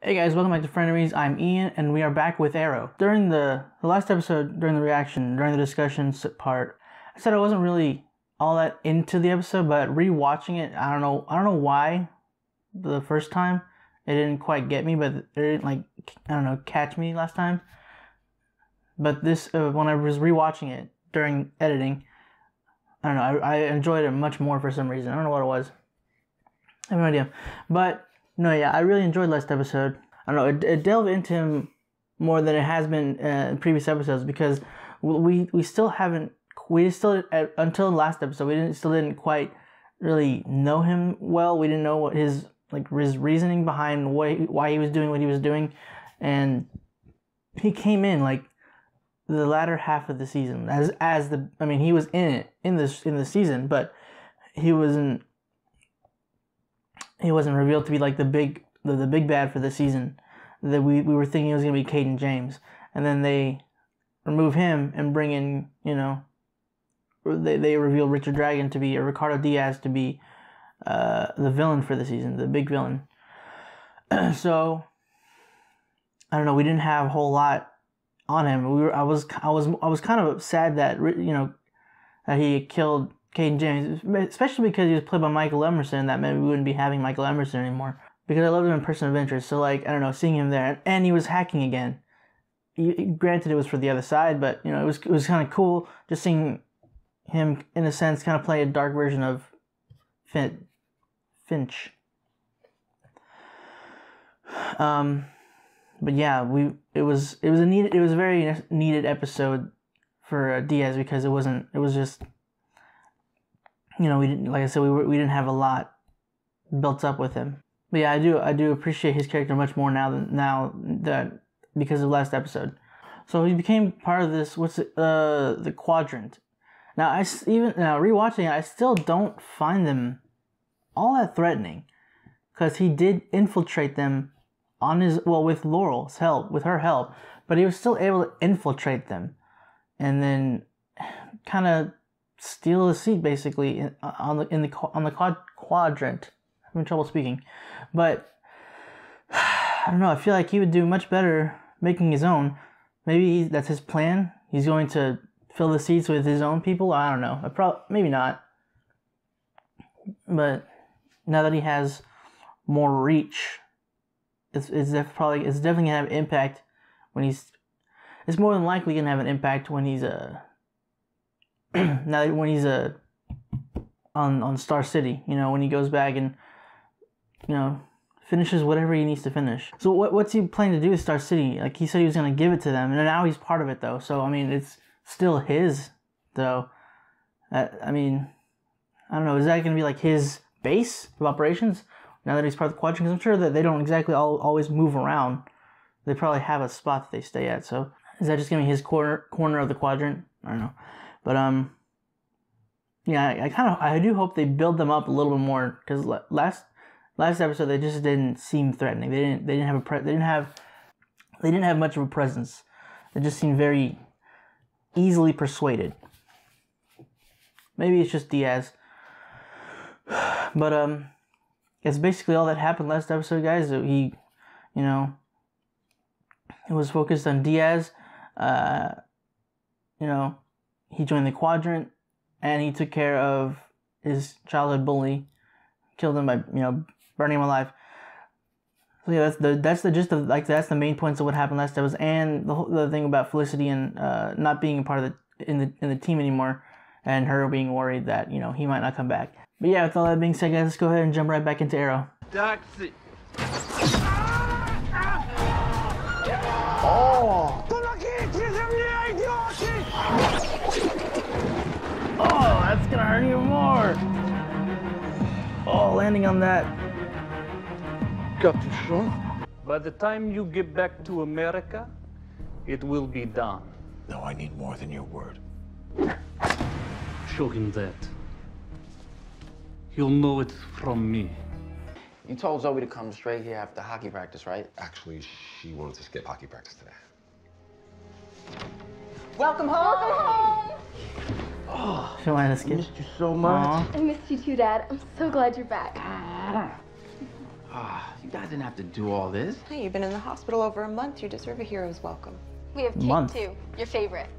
Hey guys, welcome back to Frenemies. I'm Ian, and we are back with Arrow. During the last episode, during the reaction, during the discussion part, I said I wasn't really all that into the episode, but rewatching it, I don't know why. The first time it didn't quite get me, but it didn't catch me last time. But this, when I was rewatching it during editing, I don't know, I enjoyed it much more for some reason. I don't know what it was. I have no idea, but. No, yeah, I really enjoyed last episode. I don't know, it delved into him more than it has been in previous episodes because we still until the last episode we still didn't quite really know him well. We didn't know what his reasoning behind why he was doing what he was doing, and he came in like the latter half of the season he was in the season, but he wasn't revealed to be like the big bad for the season. That we were thinking it was going to be Caden James. And then they remove him and bring in, they reveal Richard Dragon to be, or Ricardo Diaz to be the villain for the season, the big villain. So, I don't know, we didn't have a whole lot on him. I was kind of sad that, that he killed Caden James, especially because he was played by Michael Emerson. That meant we wouldn't be having Michael Emerson anymore. Because I loved him in Person of Interest, so I don't know, seeing him there, and he was hacking again. Granted, it was for the other side, but it was kind of cool just seeing him, in a sense, kind of play a dark version of Finch. But yeah, it was a very needed episode for Diaz because it was just. We didn't, like I said, we didn't have a lot built up with him. But yeah, I do appreciate his character much more now that because of last episode. So he became part of this. The Quadrant. Now rewatching it, I still don't find them all that threatening, because he did infiltrate them with Laurel's help, with her help, but he was still able to infiltrate them, and then kind of steal a seat basically on the Quadrant. I'm having trouble speaking, but I don't know. I feel like he would do much better making his own. Maybe that's his plan. He's going to fill the seats with his own people. I don't know. Maybe not. But now that he has more reach, it's definitely gonna have impact when he's. It's more than likely gonna have an impact when he's on Star City, when he goes back and finishes whatever he needs to finish. So what's he planning to do with Star City? Like, he said he was going to give it to them, and now he's part of it though. So I mean, it's still his though. I don't know. Is that going to be like his base of operations now that he's part of the Quadrant? Because I'm sure that they don't exactly always move around. They probably have a spot that they stay at. So is that just going to be his corner of the Quadrant? I don't know. But yeah, I do hope they build them up a little bit more, because last episode they just didn't seem threatening. They didn't have much of a presence. They just seemed very easily persuaded. Maybe it's just Diaz, but it's basically all that happened last episode, guys. He, it was focused on Diaz. He joined the Quadrant, and he took care of his childhood bully, killed him by, burning him alive. So yeah, that's the gist of, that's the main points of what happened last episode, and the thing about Felicity and not being a part of in the team anymore, and her being worried that he might not come back. But yeah, with all that being said, guys, let's go ahead and jump right back into Arrow. Taxi. Oh, that's gonna hurt even more. Oh, landing on that. Capuchon. By the time you get back to America, it will be done. No, I need more than your word. Show him that. He'll know it from me. You told Zoe to come straight here after hockey practice, right? Actually, she wanted to skip hockey practice today. Welcome home! Welcome home! Oh, she wanted to skip. I missed you so much. I missed you too, Dad. I'm so glad you're back. You guys didn't have to do all this. Hey, you've been in the hospital over a month. You deserve a hero's welcome. We have cake Month. too. Your favorite.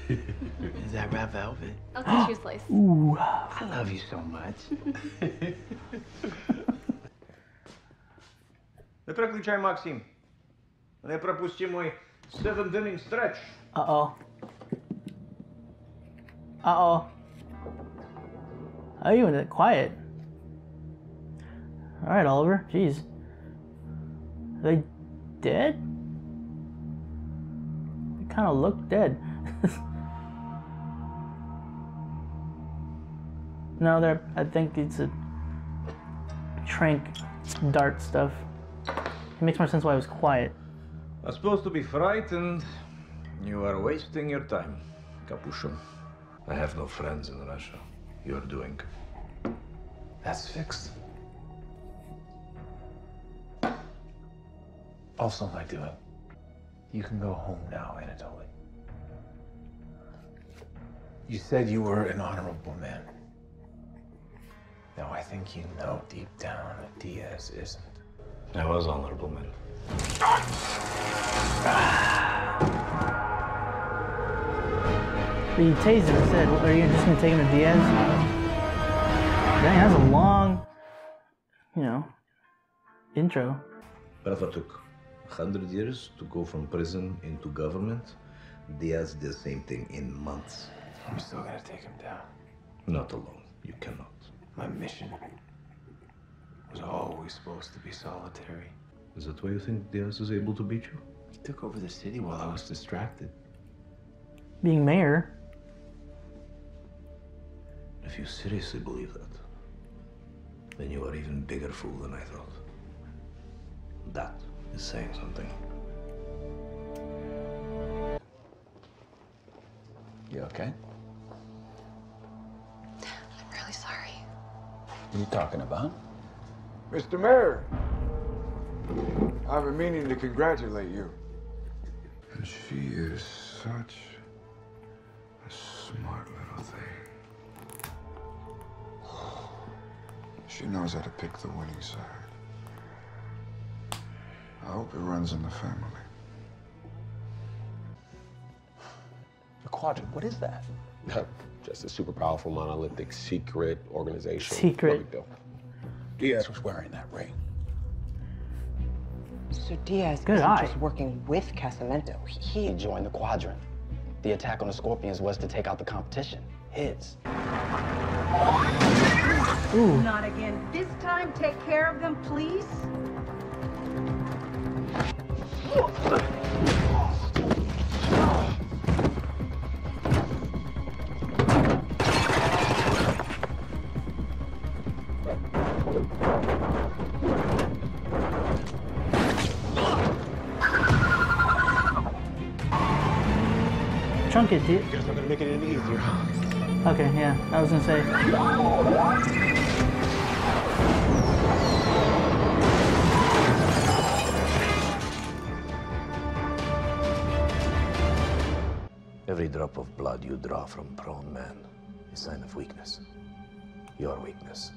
Is that red velvet? I'll teach you a slice. Ooh. I love you so much. Не переключай, Максим. Не пропусти мой 7th-inning stretch. Uh-oh. Uh-oh. Oh, you went quiet. All right, Oliver. Jeez. Are they dead? They kind of look dead. No, they're. I think it's a trank dart stuff. It makes more sense why it was quiet. I'm supposed to be frightened. You are wasting your time, Capuchon. I have no friends in Russia. You're doing. That's fixed. Also, by doing, you can go home now, Anatoly. You said you were an honorable man. Now, I think you know deep down that Diaz isn't. I was honorable, man. But you tased him instead. Are you just gonna take him to Diaz? Dang, that's a long, intro. But if it took 100 years to go from prison into government, Diaz did the same thing in months. I'm still gonna take him down. Not alone. You cannot. My mission was always supposed to be solitary. Is that why you think Diaz is able to beat you? He took over the city while I was distracted. Being mayor. If you seriously believe that, then you are even bigger fool than I thought. That is saying something. You okay? I'm really sorry. What are you talking about? Mr. Mayor, I've been meaning to congratulate you. And she is such a smart little thing. She knows how to pick the winning side. I hope it runs in the family. The Quadrant, what is that? Just a super powerful, monolithic, secret organization. Secret. No big deal. Diaz was wearing that ring. So Diaz Good isn't eye. just working with Casamento. He joined the Quadrant. The attack on the Scorpions was to take out the competition. His. Ooh. Not again. This time, take care of them, please. Chunk it, dude. Guess I'm gonna make it any easier. Okay, yeah. I was gonna say. Every drop of blood you draw from prone man is a sign of weakness. Your weakness.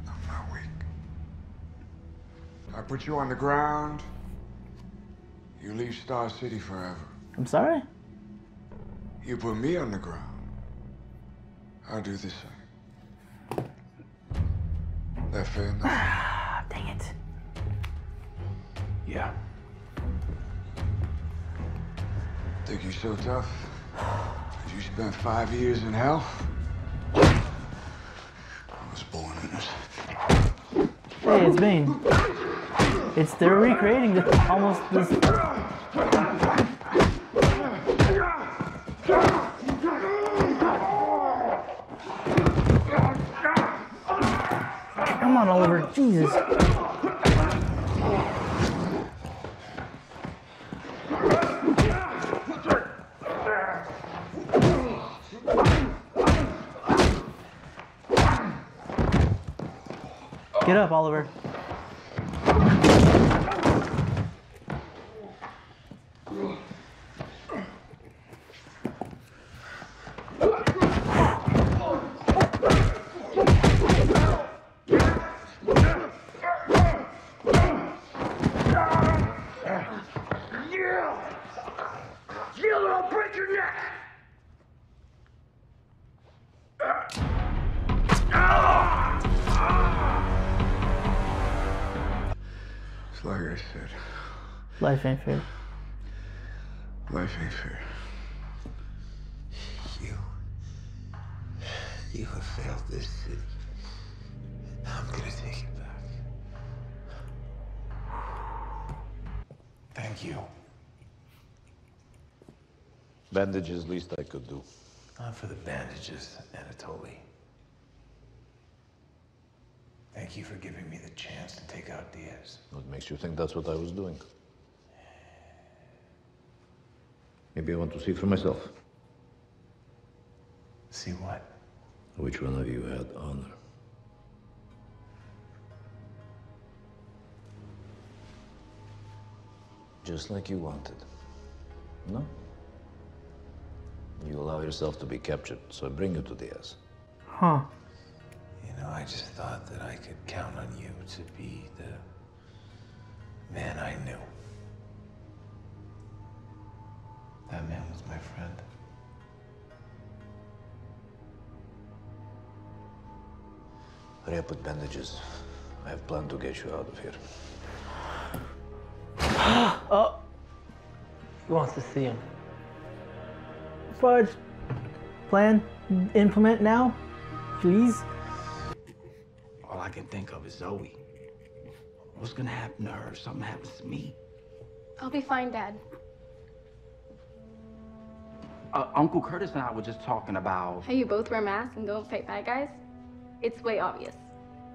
I'm not weak. I put you on the ground. You leave Star City forever. I'm sorry? You put me on the ground. I'll do the same. That fair enough? Ah, dang it. Yeah. Think you so tough? 'Cause you spent 5 years in hell? I was born in it. Hey, it's Bane. They're recreating almost this. Come on, Oliver. Jesus. Get up, Oliver. It's like I said, Life ain't fair. life ain't fair. You have failed this city. I'm gonna take it back. Thank you. Bandages, least I could do. Not for the bandages, Anatoly. Thank you for giving me the chance to take out Diaz. What makes you think that's what I was doing? Maybe I want to see for myself. See what? Which one of you had honor? Just like you wanted. No? You allow yourself to be captured, so I bring you to Diaz. Huh. You know, I just thought that I could count on you to be the man I knew. That man was my friend. Hurry up with bandages. I have planned to get you out of here. Oh. He wants to see him. Fudge. Plan. Implement now. Please. All I can think of is Zoe. What's gonna happen to her if something happens to me? I'll be fine, Dad. Uncle Curtis and I were just talking about... How you both wear masks and don't fight bad guys? It's way obvious.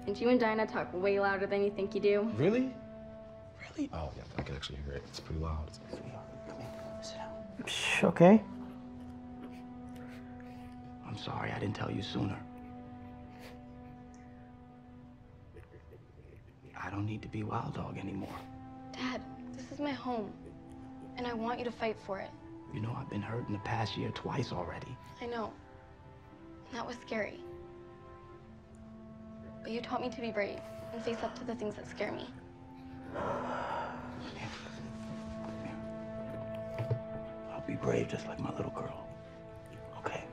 And you and Dinah talk way louder than you think you do. Really? Really? Oh, yeah, I can actually hear it. It's pretty loud. Come in, sit down. Okay. I'm sorry I didn't tell you sooner. I don't need to be Wild Dog anymore. Dad, this is my home. And I want you to fight for it. You know, I've been hurt in the past year twice already. I know. And that was scary. But you taught me to be brave and face up to the things that scare me. I'll be brave just like my little girl. Okay?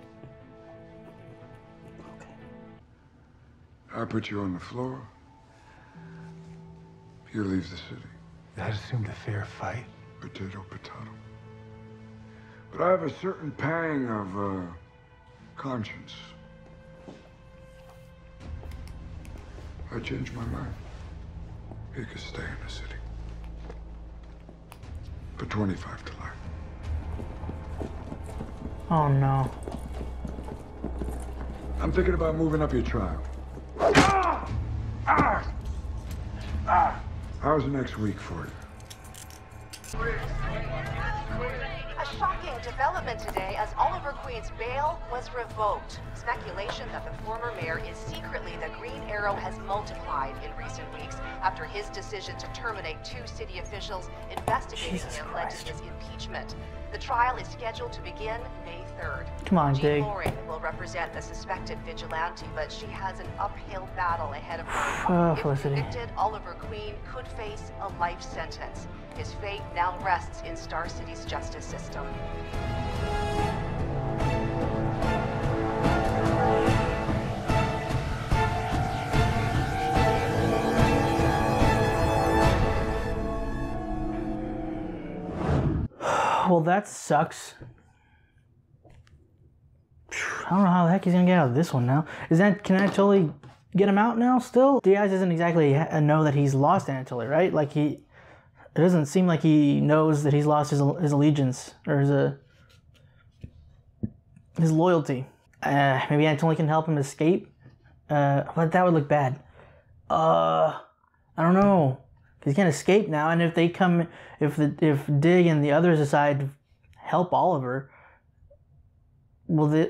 Okay. I put you on the floor. You leave the city. That assumed a fair fight. Potato, potato. But I have a certain pang of, conscience. I changed my mind. He could stay in the city. For 25 to life. Oh no. I'm thinking about moving up your trial. How's next week for you? A shocking development today as Oliver Queen's bail was revoked. Speculation that the former mayor is secretly the Green Arrow has multiplied in recent weeks after his decision to terminate 2 city officials investigating him led to his impeachment. The trial is scheduled to begin May 3rd. Come on, Jean Dig. Loring will represent the suspected vigilante, but she has an uphill battle ahead of her. Oh, If Felicity. convicted, Oliver Queen could face a life sentence. His fate now rests in Star City's justice system. Well, that sucks. I don't know how the heck he's gonna get out of this one now. Can Anatoly get him out now still? Diaz doesn't exactly know that he's lost Anatoly, right? Like it doesn't seem like he knows that he's lost his allegiance or his loyalty. Maybe Anatoly can help him escape, but that would look bad. I don't know. He can't escape now, and if Dig and the others decide to help Oliver, will they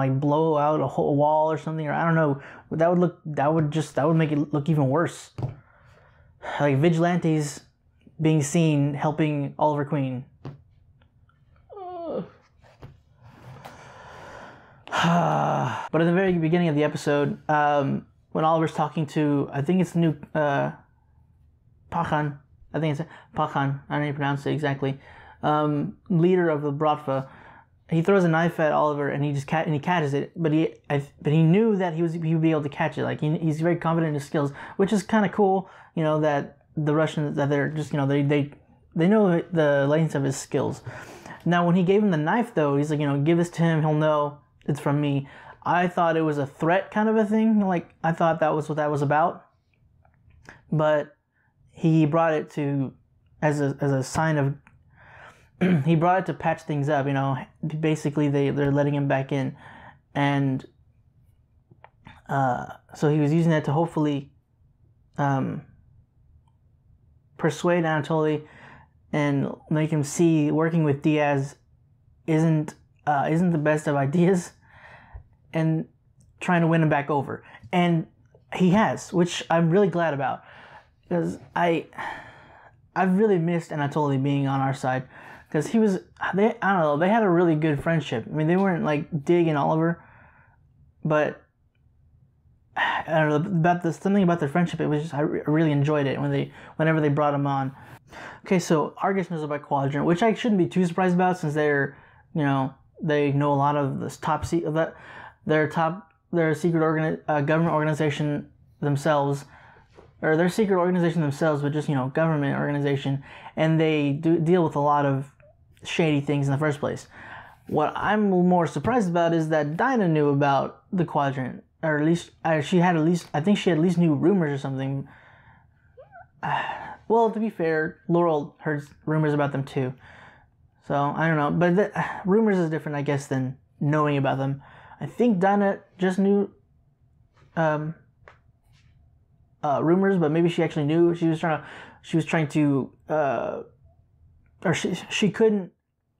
blow out a whole wall or something? Or I don't know. That would make it look even worse. Like vigilantes being seen helping Oliver Queen. But at the very beginning of the episode, when Oliver's talking to, I think it's the new Pakhan, I think it's Pakhan, I don't even pronounce it exactly, leader of the Bratva, he throws a knife at Oliver and he catches it, but he knew that he would be able to catch it. Like he's very confident in his skills, which is kind of cool. You know that the Russians, that they're just, they know the lengths of his skills. Now, when he gave him the knife, though, he's like, give this to him, he'll know it's from me. I thought it was a threat kind of a thing. Like, I thought that was what that was about. But he brought it to, as a sign of, he brought it to patch things up, Basically, they're letting him back in. And so he was using that to hopefully persuade Anatoly and make him see working with Diaz isn't the best of ideas, and trying to win him back over. And he has, which I'm really glad about, because I've really missed Anatoly being on our side, because they had a really good friendship. I mean, they weren't like Dig and Oliver, but I don't know, something about their friendship, it was just, I really enjoyed it whenever they brought him on. Okay, so Argus knows about Quadrant, which I shouldn't be too surprised about, since they're, they know a lot of this top secret, their secret government organization themselves, or their secret organization themselves, but just, government organization, and they deal with a lot of shady things in the first place. What I'm more surprised about is that Dinah knew about the Quadrant, or at least I think she at least knew rumors or something. Well, to be fair, Laurel heard rumors about them too. So, I don't know. But rumors is different, I guess, than knowing about them. I think Dinah just knew rumors, but maybe she actually knew. She was trying to, or she couldn't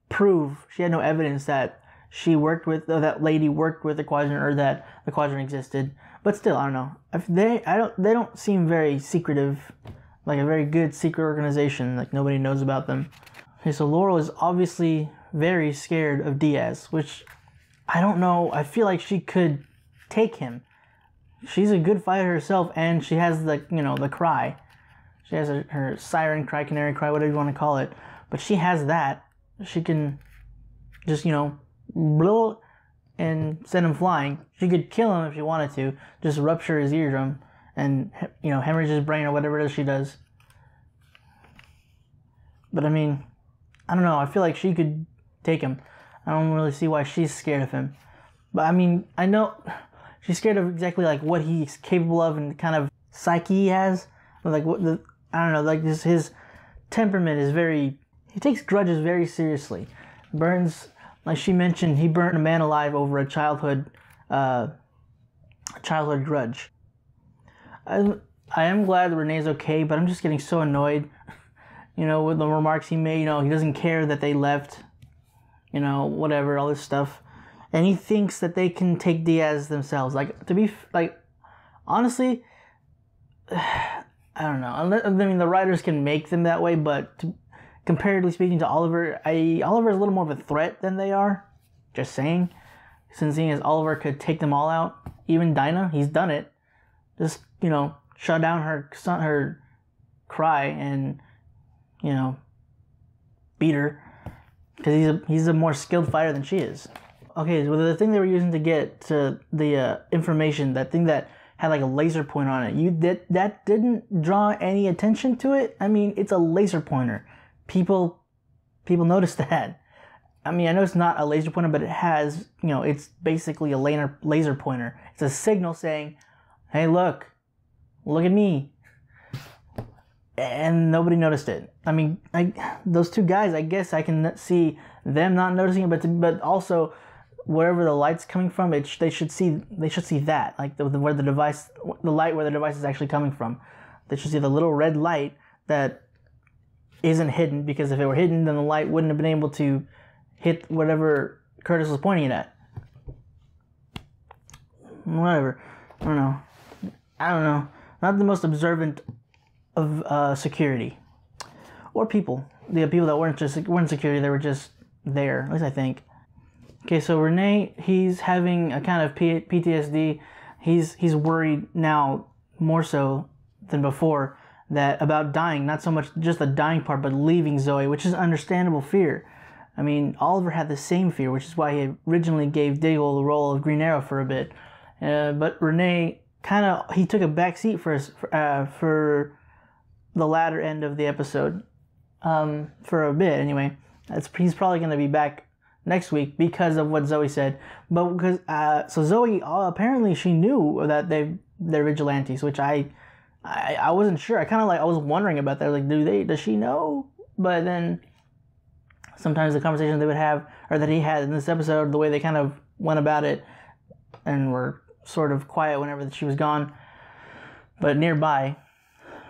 prove, she had no evidence that she worked with, that lady worked with the Quadrant, or that the Quadrant existed. But still, I don't know. They don't seem very secretive, like a very good secret organization, like nobody knows about them. Okay, so Laurel is obviously very scared of Diaz, which I don't know. I feel like she could take him. She's a good fighter herself, and she has the, the cry. She has her siren cry, canary cry, whatever you want to call it. But she has that. She can just, blow and send him flying. She could kill him if she wanted to. Just rupture his eardrum and, hemorrhage his brain or whatever it is she does. But I mean, I don't know. I feel like she could take him. I don't really see why she's scared of him. But I mean, I know she's scared of exactly like what he's capable of and the kind of psyche he has. Like I don't know, like his temperament is he takes grudges very seriously. Burns, like she mentioned, he burned a man alive over a childhood grudge. I am glad that Renee's okay, but I'm just getting so annoyed, with the remarks he made. He doesn't care that they left, whatever, all this stuff. And he thinks that they can take Diaz themselves. Honestly, I don't know. I mean, the writers can make them that way, but comparatively speaking to Oliver, Oliver is a little more of a threat than they are. Just saying. Since seeing as Oliver could take them all out, even Dinah, he's done it. Just, shut down her cry and, beat her. Because he's a more skilled fighter than she is. Okay, well, the thing they were using to get to the information, that thing that had like a laser pointer on it, that didn't draw any attention to it. I mean, it's a laser pointer. People noticed that. I mean, I know it's not a laser pointer, but it has, it's basically a laser pointer. It's a signal saying, hey, look at me. And nobody noticed it. I mean, those two guys, I guess I can see them not noticing it, but also wherever the light's coming from, they should see that, like where the light where the device is actually coming from. They should see the little red light that isn't hidden, because if it were hidden, then the light wouldn't have been able to hit whatever Curtis was pointing it at. Whatever. I don't know. Not the most observant of security or people. The people that weren't security, they were just there. At least I think. Okay, so Renee, he's having a kind of PTSD. He's worried now more so than before about dying. Not so much just the dying part, but leaving Zoe, which is an understandable fear. I mean, Oliver had the same fear, which is why he originally gave Diggle the role of Green Arrow for a bit. But Renee he took a back seat for the latter end of the episode for a bit anyway. He's probably going to be back next week because of what Zoe said. But because so Zoe apparently she knew that they're vigilantes, which I wasn't sure. I was wondering about that. Like, does she know? But then sometimes the conversation they would have, or that he had in this episode, the way they kind of went about it and were sort of quiet whenever she was gone, but nearby,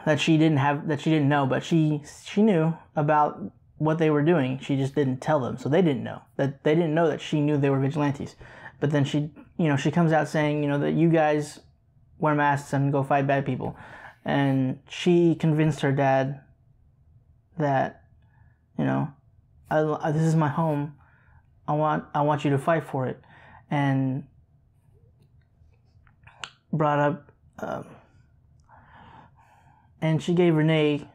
that she didn't know, but she knew about what they were doing. She just didn't tell them, so they didn't know that she knew they were vigilantes. But then she comes out saying, that you guys wear masks and go fight bad people, and she convinced her dad that, this is my home. I want you to fight for it, and brought up, and she gave Renee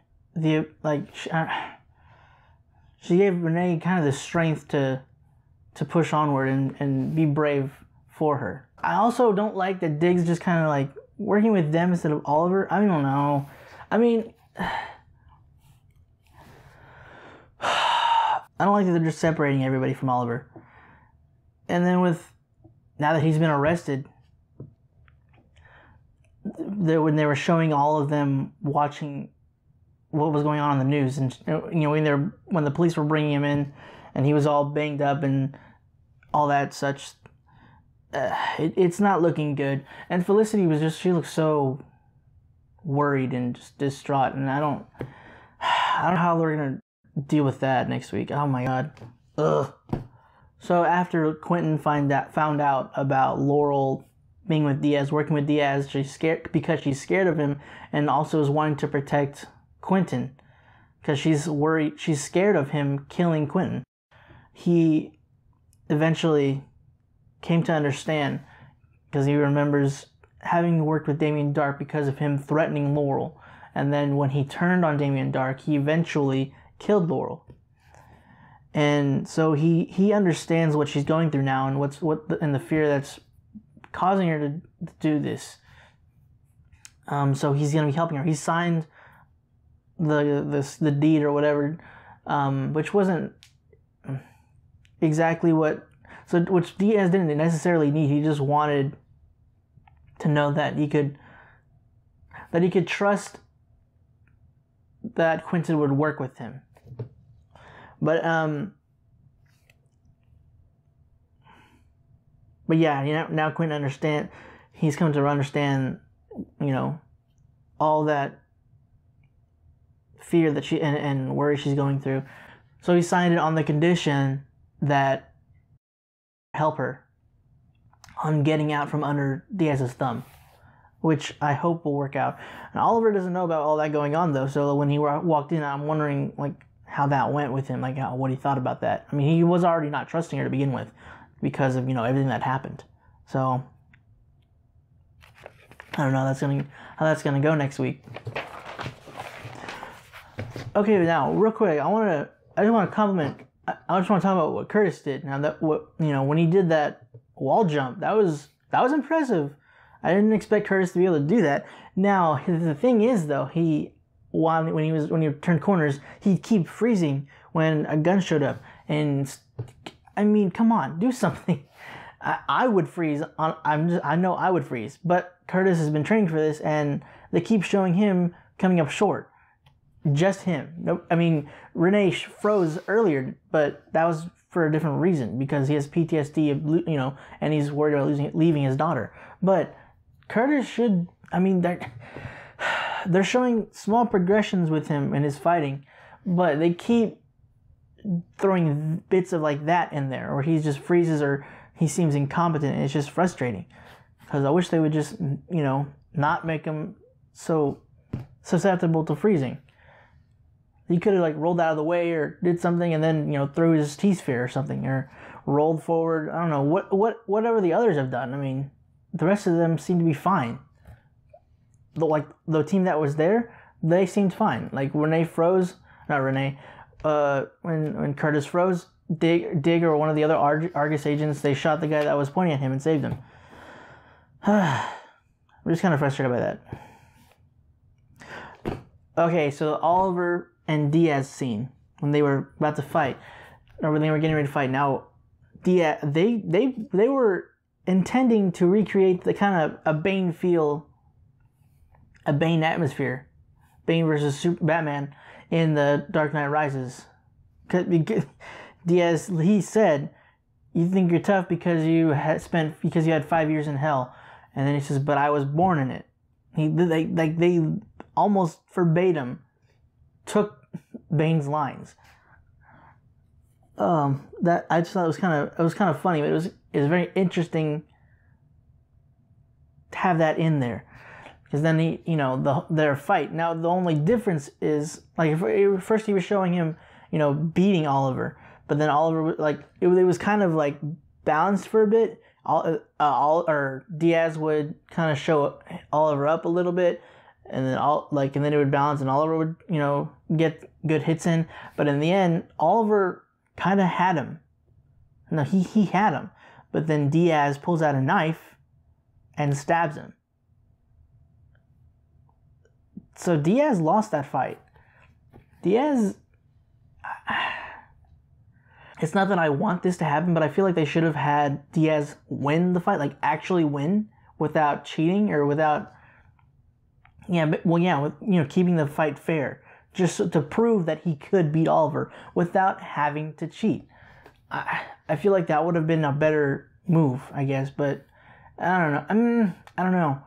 she gave Renee kind of the strength to push onward and be brave for her. I also don't like that Diggs just kind of like working with them instead of Oliver. I don't know. I mean, I don't like that they're just separating everybody from Oliver. And then now that he's been arrested, when they were showing all of them watching what was going on in the news, and when the police were bringing him in, and he was all banged up and all that such, it's not looking good. And Felicity she looked so worried and just distraught, and I don't know how they're gonna deal with that next week. Oh my god. Ugh. So after Quentin found out about Laurel being with Diaz, working with Diaz, she's scared because she's scared of him, and also is wanting to protect Quentin because she's worried, she's scared of him killing Quentin. He eventually came to understand, because he remembers having worked with Damien Darhk because of him threatening Laurel, and then when he turned on Damien Darhk, he eventually killed Laurel. And so he understands what she's going through now, and and the fear that's causing her to do this. So he's gonna be helping her. He signed the deed or whatever, which wasn't exactly which Diaz didn't necessarily need. He just wanted to know that he could trust that Quentin would work with him. But yeah, now Quentin he's come to understand, all that fear that she and worry she's going through. So he signed it on the condition that help her on getting out from under Diaz's thumb, which I hope will work out. And Oliver doesn't know about all that going on though, so when he walked in, I'm wondering how that went with him, what he thought about that. I mean, he was already not trusting her to begin with because of everything that happened. So I don't know how that's gonna go next week. Okay, now real quick, I just want to compliment. I just want to talk about what Curtis did. Now that when he did that wall jump, that was impressive. I didn't expect Curtis to be able to do that. Now the thing is though, when he turned corners, he'd keep freezing when a gun showed up. And I mean, come on, do something. I would freeze. I know I would freeze. But Curtis has been training for this, and they keep showing him coming up short. Just him. Nope. I mean, Renee froze earlier, but that was for a different reason, because he has PTSD, and he's worried about leaving his daughter. But Curtis should. I mean, they're showing small progressions with him in his fighting, but they keep throwing bits of that in there, or he just freezes, or he seems incompetent, and it's just frustrating. Because I wish they would just, not make him so susceptible to freezing. He could have rolled out of the way or did something, and then threw his T-sphere or something, or rolled forward. I don't know whatever the others have done. I mean, the rest of them seem to be fine. The team that was there, they seemed fine. When Curtis froze, Dig or one of the other Argus agents, they shot the guy that was pointing at him and saved him. I'm just kind of frustrated by that. Okay, so Oliver and Diaz scene when they were about to fight, or when they were getting ready to fight. Now, Diaz, they were intending to recreate the kind of a Bane feel, a Bane atmosphere, Bane versus Batman in the Dark Knight Rises. Diaz, he said, "You think you're tough because you had 5 years in hell," and then he says, "But I was born in it." They almost verbatim took Bane's lines. That I just thought it was kind of funny, but it was very interesting to have that in there, because then their fight. Now the only difference is, like, first he was showing him beating Oliver, but then Oliver, like, it was kind of like balanced for a bit. Diaz would kind of show Oliver up a little bit, and then it would balance, and Oliver would get good hits in. But in the end, Oliver kind of had him. No, he had him, but then Diaz pulls out a knife and stabs him. So Diaz lost that fight. Diaz. It's not that I want this to happen, but I feel like they should have had Diaz win the fight, like actually win without cheating or without, keeping the fight fair, just to prove that he could beat Oliver without having to cheat. I feel like that would have been a better move, I guess, but I don't know. I don't know.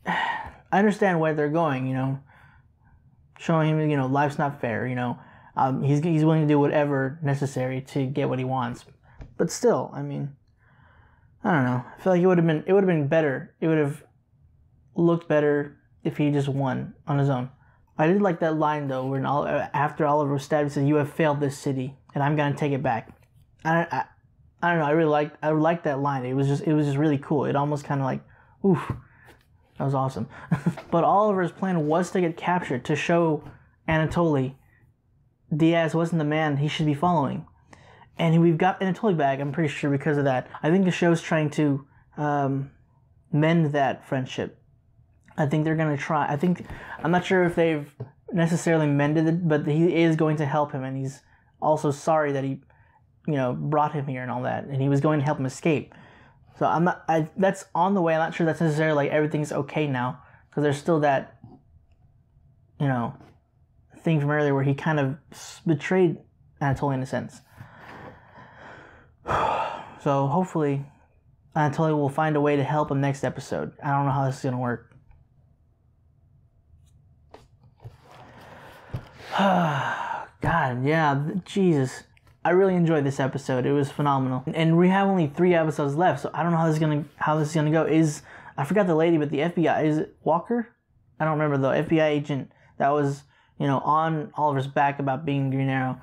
I understand where they're going, showing him, life's not fair, he's willing to do whatever necessary to get what he wants, but still, I mean, I don't know. I feel like it would have been better. It would have looked better if he just won on his own. I did like that line though, when after Oliver was stabbed, he said, "You have failed this city, and I'm gonna take it back." I don't know. I liked that line. It was just really cool. It almost kind of like, oof, that was awesome. But Oliver's plan was to get captured to show Anatoly Diaz wasn't the man he should be following. And we've got Anatoly back, I'm pretty sure, because of that. I think the show's trying to mend that friendship. I think they're going to try. I'm not sure if they've necessarily mended it, but he is going to help him, and he's also sorry that he, brought him here and all that, and he was going to help him escape. So that's on the way. I'm not sure that's necessarily like everything's okay now, because there's still that, thing from earlier where he kind of betrayed Anatoly in a sense. So hopefully Anatoly will find a way to help him next episode. I don't know how this is going to work. God, yeah, Jesus. I really enjoyed this episode. It was phenomenal. And we have only 3 episodes left, so I don't know how this is gonna go. I forgot the lady, but the FBI, is it Walker? I don't remember, though. FBI agent that was, on Oliver's back about being Green Arrow.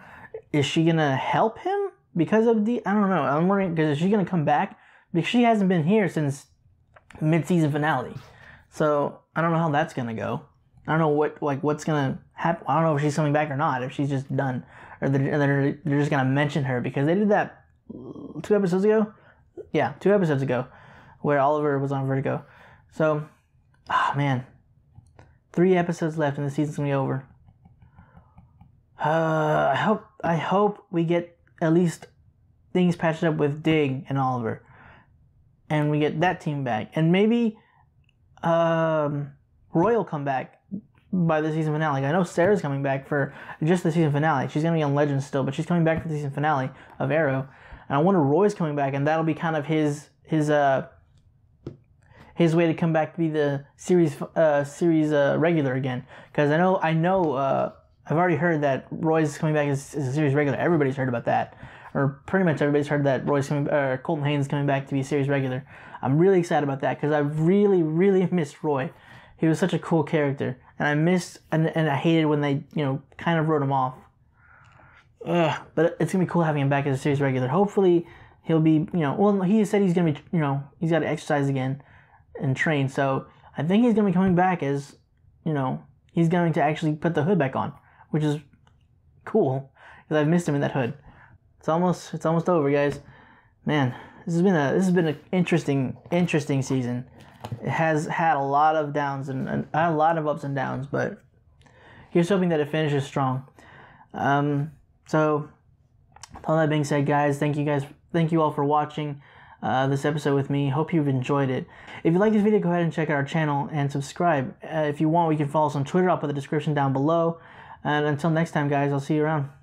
Is she gonna help him because of I don't know. I'm wondering, because is she gonna come back? Because she hasn't been here since mid-season finale. So I don't know how that's gonna go. I don't know what's gonna happen. I don't know if she's coming back or not, if she's just done, or they're just gonna mention her, because they did that 2 episodes ago. Yeah, 2 episodes ago, where Oliver was on Vertigo. So, man, 3 episodes left and the season's gonna be over. I hope we get at least things patched up with Dig and Oliver, and we get that team back, and maybe Roy will come back by the season finale. I know Sarah's coming back for just the season finale. She's gonna be on Legends still, but she's coming back for the season finale of Arrow, and I wonder Roy's coming back, and that'll be kind of his way to come back to be the series regular again. Because I know I've already heard that Roy's coming back as a series regular. Everybody's heard about that, or pretty much everybody's heard that Colton Haynes coming back to be a series regular. I'm really excited about that, because I really, really missed Roy. He was such a cool character, and I missed and I hated when they kind of wrote him off. But it's gonna be cool having him back as a series regular. Hopefully he'll be well, he said he's gonna be he's got to exercise again and train, so I think he's gonna be coming back as he's going to actually put the hood back on, which is cool, because I've missed him in that hood. It's almost over, guys. Man, this has been an interesting season. It has had a lot of downs and a lot of ups and downs, but here's hoping that it finishes strong. So, with all that being said, guys, thank you all for watching this episode with me. Hope you've enjoyed it. If you like this video, go ahead and check out our channel and subscribe. If you want, we can follow us on Twitter. I'll put the description down below. And until next time, guys, I'll see you around.